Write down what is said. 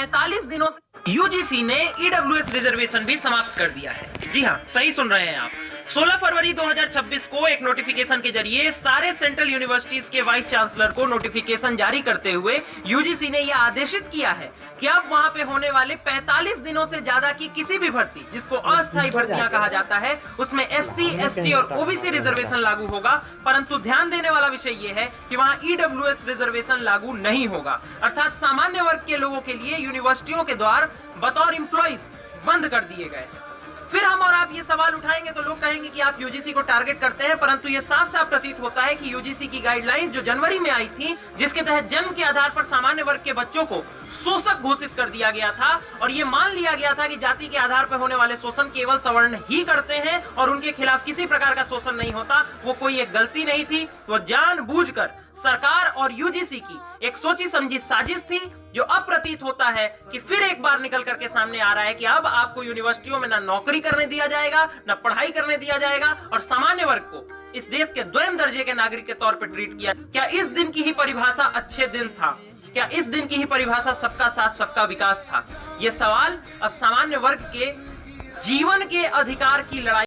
45 दिनों से यूजीसी ने ईडब्ल्यूएस रिजर्वेशन भी समाप्त कर दिया है। जी हाँ, सही सुन रहे हैं आप। 16 फरवरी 2026 को एक नोटिफिकेशन के जरिए सारे सेंट्रल यूनिवर्सिटीज के वाइस चांसलर को नोटिफिकेशन जारी करते हुए यूजीसी ने यह आदेशित किया है कि अब वहां पे होने वाले 45 दिनों से ज्यादा की किसी भी भर्ती, जिसको अस्थायी भर्तियां कहा जाता है, उसमें एससी, एसटी और ओबीसी रिजर्वेशन लागू होगा। परंतु ध्यान देने वाला विषय यह है कि वहां ईडब्ल्यूएस रिजर्वेशन लागू नहीं होगा, अर्थात सामान्य वर्ग के लोगों के लिए यूनिवर्सिटियों के द्वार बतौर एम्प्लॉइज बंद कर दिए गए। फिर हम और आप ये सवाल उठाएंगे तो लोग कहेंगे कि आप यूजीसी को टारगेट करते हैं, परंतु ये साफ साफ प्रतीत होता है कि यूजीसी की गाइडलाइंस जो जनवरी में आई थी, जिसके तहत जन्म के आधार पर सामान्य वर्ग के बच्चों को शोषक घोषित कर दिया गया था और ये मान लिया गया था कि जाति के आधार पर होने वाले शोषण केवल सवर्ण ही करते हैं और उनके खिलाफ किसी प्रकार का शोषण नहीं होता, वो कोई एक गलती नहीं थी, वो जानबूझकर सरकार और यूजीसी की एक सोची समझी साजिश थी, जो अब प्रतीत होता है कि फिर एक बार निकल करके सामने आ रहा है कि अब आपको यूनिवर्सिटियों में ना नौकरी करने दिया जाएगा, ना पढ़ाई करने दिया जाएगा और सामान्य वर्ग को इस देश के द्वैम दर्जे के नागरिक के तौर पर ट्रीट किया। क्या इस दिन की ही परिभाषा अच्छे दिन था? क्या इस दिन की ही परिभाषा सबका साथ सबका विकास था? यह सवाल अब सामान्य वर्ग के जीवन के अधिकार की लड़ाई